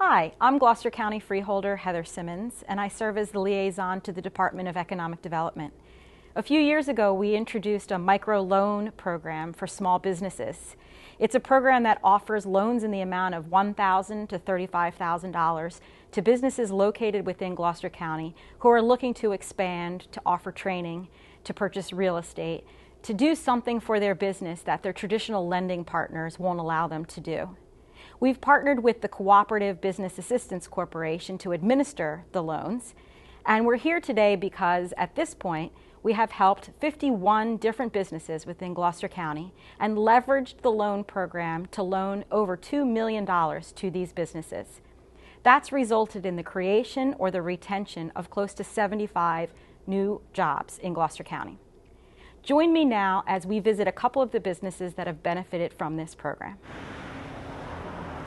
Hi, I'm Gloucester County Freeholder Heather Simmons, and I serve as the liaison to the Department of Economic Development. A few years ago, we introduced a microloan program for small businesses. It's a program that offers loans in the amount of $1,000 to $35,000 to businesses located within Gloucester County who are looking to expand, to offer training, to purchase real estate, to do something for their business that their traditional lending partners won't allow them to do. We've partnered with the Cooperative Business Assistance Corporation to administer the loans, and we're here today because at this point we have helped 51 different businesses within Gloucester County and leveraged the loan program to loan over $2 million to these businesses. That's resulted in the creation or the retention of close to 75 new jobs in Gloucester County. Join me now as we visit a couple of the businesses that have benefited from this program.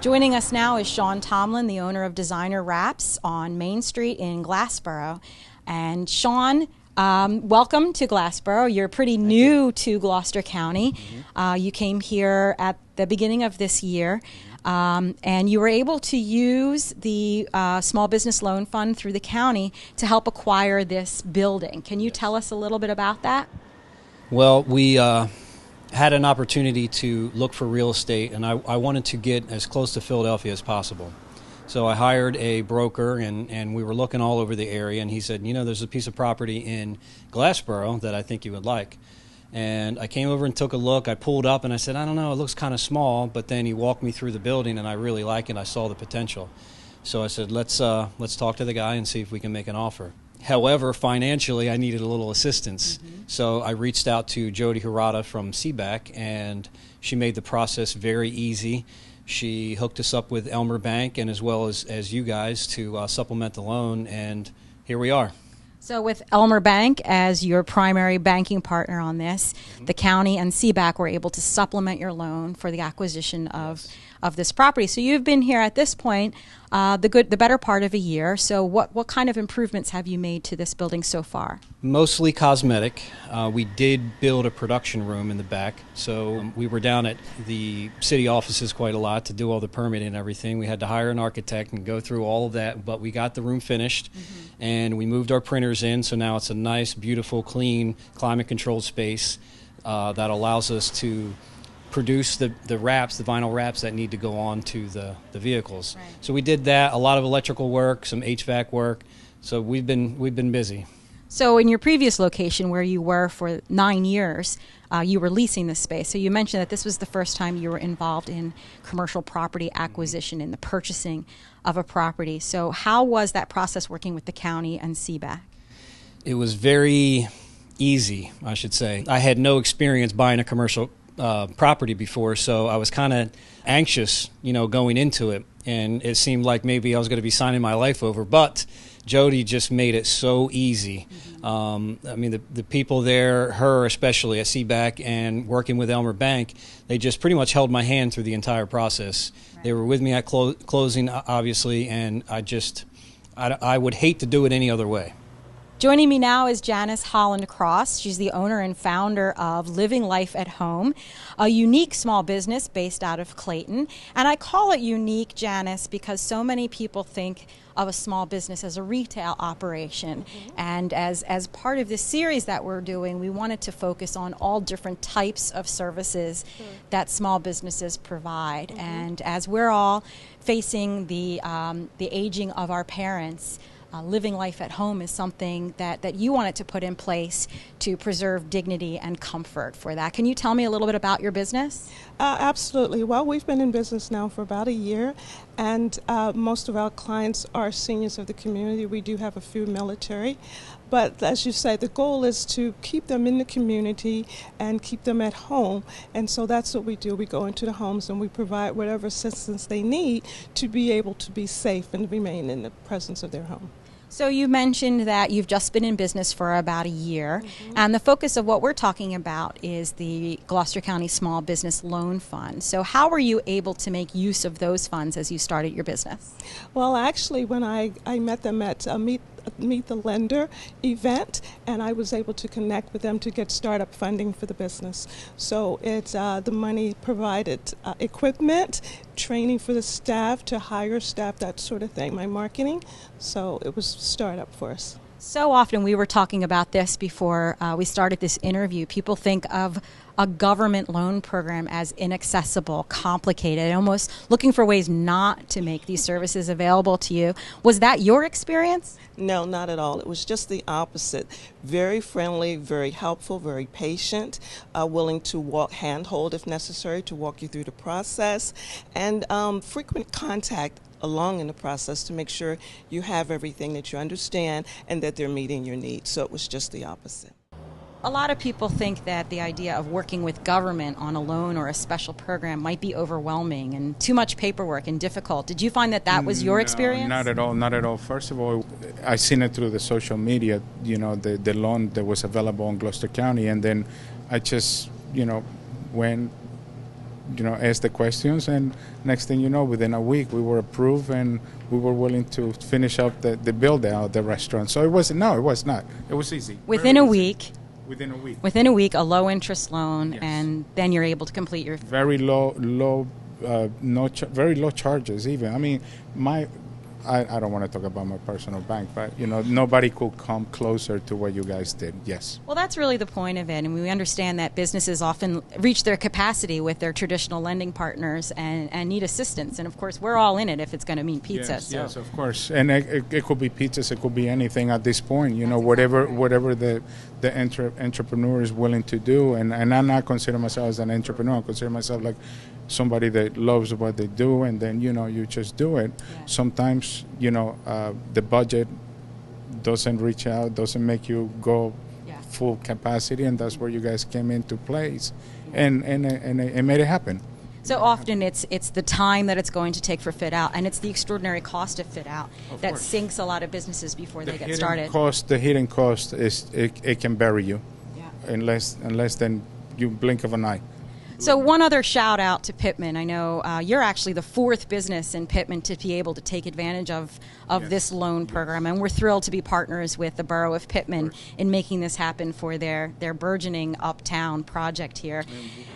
Joining us now is Sean Tomlin, the owner of Designer Wraps on Main Street in Glassboro. And Sean, welcome to Glassboro. You're pretty new to Gloucester County. You came here at the beginning of this year, and you were able to use the Small Business Loan Fund through the county to help acquire this building. Can you tell us a little bit about that? Well, we had an opportunity to look for real estate, and I wanted to get as close to Philadelphia as possible. So I hired a broker, and we were looking all over the area, and he said, you know, there's a piece of property in Glassboro that I think you would like. And I came over and took a look. I pulled up, and I said, I don't know, it looks kind of small, but then he walked me through the building, and I really like it. I saw the potential. So I said, let's talk to the guy and see if we can make an offer. However, financially, I needed a little assistance. So I reached out to Jody Hirata from CBAC, and she made the process very easy. She hooked us up with Elmer Bank and as well as you guys to supplement the loan, and here we are. So with Elmer Bank as your primary banking partner on this, the county and CBAC were able to supplement your loan for the acquisition of this property. So you've been here at this point the better part of a year. So what kind of improvements have you made to this building so far? Mostly cosmetic. We did build a production room in the back. So we were down at the city offices quite a lot to do all the permitting and everything. We had to hire an architect and go through all of that, but we got the room finished and we moved our printers in. So now it's a nice, beautiful, clean, climate-controlled space that allows us to produce the wraps, the vinyl wraps that need to go on to the vehicles. Right. So we did that, a lot of electrical work, some HVAC work. So we've been busy. So in your previous location where you were for 9 years, you were leasing this space. So you mentioned that this was the first time you were involved in commercial property acquisition, in the purchasing of a property. So how was that process working with the county and CBAC? It was very easy, I should say. I had no experience buying a commercial property before, so I was kind of anxious, going into it, and it seemed like maybe I was going to be signing my life over, but Jody just made it so easy. I mean, the people there, her especially at CBAC and working with Elmer Bank, they just pretty much held my hand through the entire process. Right. They were with me at closing, obviously, and I would hate to do it any other way. Joining me now is Janice Holland Cross. She's the owner and founder of Living Life at Home, a unique small business based out of Clayton. And I call it unique, Janice, because so many people think of a small business as a retail operation. And as part of this series that we're doing, we wanted to focus on all different types of services that small businesses provide. And as we're all facing the aging of our parents, Living Life at Home is something that you wanted to put in place to preserve dignity and comfort for that. Can you tell me a little bit about your business? Absolutely. Well, we've been in business now for about a year, and most of our clients are seniors of the community. We do have a few military, but as you say, the goal is to keep them in the community and keep them at home, and so that's what we do. We go into the homes and we provide whatever assistance they need to be able to be safe and remain in the presence of their home. So you mentioned that you've just been in business for about a year, and the focus of what we're talking about is the Gloucester County Small Business Loan Fund. So how were you able to make use of those funds as you started your business? Well, actually, when I met them at Meet Meet the Lender event, and I was able to connect with them to get startup funding for the business. So it's the money provided equipment, training for the staff, to hire staff, that sort of thing, my marketing. So it was startup for us. So often, we were talking about this before we started this interview, people think of a government loan program as inaccessible, complicated, almost looking for ways not to make these services available to you. Was that your experience? No, not at all. It was just the opposite. Very friendly, very helpful, very patient, willing to handhold if necessary, to walk you through the process, and frequent contact along in the process to make sure you have everything that you understand and that they're meeting your needs. So it was just the opposite. A lot of people think that the idea of working with government on a loan or a special program might be overwhelming and too much paperwork and difficult. Did you find that that was your experience? Not at all, not at all. First of all, I seen it through the social media, the loan that was available in Gloucester County, and then I just, went, asked the questions, and next thing you know, within a week, we were approved and we were willing to finish up the build out of the restaurant. So it was not. It was easy. Within a week, a low interest loan, yes. And then you're able to complete your very low, very low charges. Even I mean, I don't want to talk about my personal bank, but nobody could come closer to what you guys did. Yes. Well, that's really the point of it, and we understand that businesses often reach their capacity with their traditional lending partners and need assistance. And of course, we're all in it if it's going to mean pizza. Yes, yes, of course. And it could be pizzas, it could be anything at this point. Whatever the entrepreneur is willing to do. And I'm not considering myself as an entrepreneur. I consider myself like somebody that loves what they do, and then you just do it. Yeah. Sometimes the budget doesn't reach out, doesn't make you go full capacity, and that's where you guys came into place, and it made it happen. So often it's the time that it's going to take for fit out, and it's the extraordinary cost of fit out that sinks a lot of businesses before they get started. The hidden cost is it can bury you, unless then you blink of an eye. So one other shout out to Pittman. I know you're actually the fourth business in Pittman to be able to take advantage of this loan program, and we're thrilled to be partners with the Borough of Pittman in making this happen for their burgeoning uptown project here.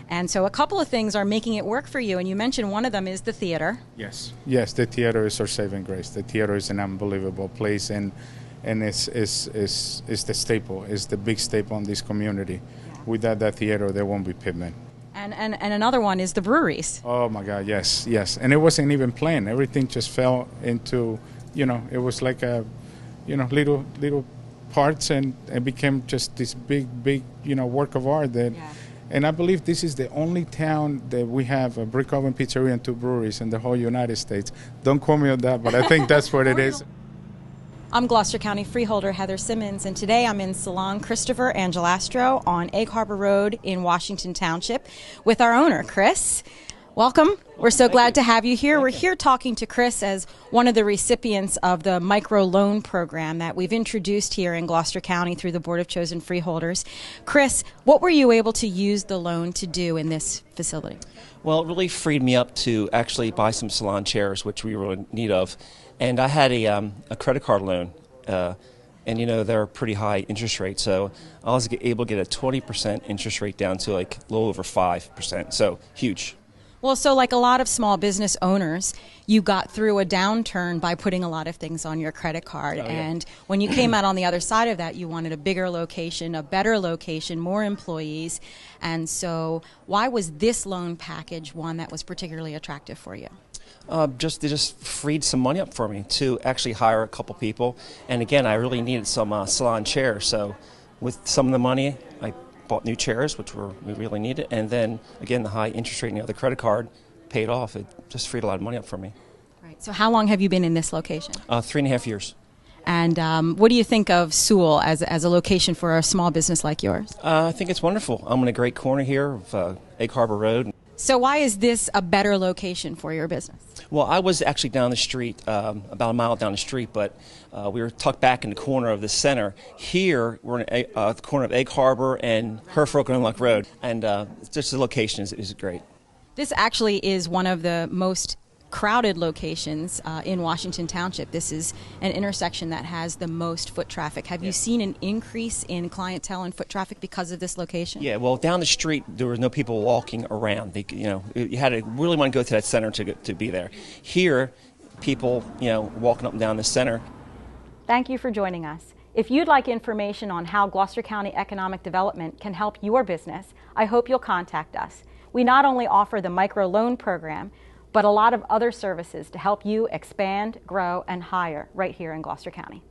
And so a couple of things are making it work for you, and you mentioned one of them is the theater. Yes, the theater is our saving grace. The theater is an unbelievable place, and it's the staple. It's the big staple in this community. Yeah. Without that theater, there won't be Pittman. And another one is the breweries. Oh my God, yes. And it wasn't even planned. Everything just fell into, it was like a, little parts, and it became just this big, work of art that. Yeah. And I believe this is the only town that we have a brick oven pizzeria and 2 breweries in the whole United States. Don't quote me on that, but I think that's what it is. I'm Gloucester County Freeholder Heather Simmons, and today I'm in Salon Christopher Angelastro on Egg Harbor Road in Washington Township with our owner, Chris. Welcome. We're so glad to have you here. We're here talking to Chris as one of the recipients of the micro loan program that we've introduced here in Gloucester County through the Board of Chosen Freeholders. Chris, what were you able to use the loan to do in this facility? Well, it really freed me up to actually buy some salon chairs, which we were in need of. And I had a credit card loan, and they're a pretty high interest rate, so I was able to get a 20% interest rate down to like a little over 5%, so huge. Well, so like a lot of small business owners, you got through a downturn by putting a lot of things on your credit card. Oh, yeah. And when you came out on the other side of that, you wanted a bigger location, a better location, more employees. And so why was this loan package one that was particularly attractive for you? They just freed some money up for me to actually hire a couple people. And again, I really needed some salon chairs. So with some of the money, I bought new chairs, which we really needed. And then, again, the high interest rate and the other credit card paid off. It just freed a lot of money up for me. Right. So how long have you been in this location? 3.5 years. And what do you think of Sewell as a location for a small business like yours? I think it's wonderful. I'm in a great corner here of Egg Harbor Road. So why is this a better location for your business? Well, I was actually down the street, about a mile down the street, but we were tucked back in the corner of the center. Here, we're in the corner of Egg Harbor and Herford and Luck Road, and just the location is great. This actually is one of the most crowded locations in Washington Township. This is an intersection that has the most foot traffic. Have you seen an increase in clientele and foot traffic because of this location? Yeah, well, down the street there was no people walking around. You had to really want to go to that center to be there. Here, people, walking up and down the center. Thank you for joining us. If you'd like information on how Gloucester County Economic Development can help your business, I hope you'll contact us. We not only offer the microloan program, but a lot of other services to help you expand, grow, and hire right here in Gloucester County.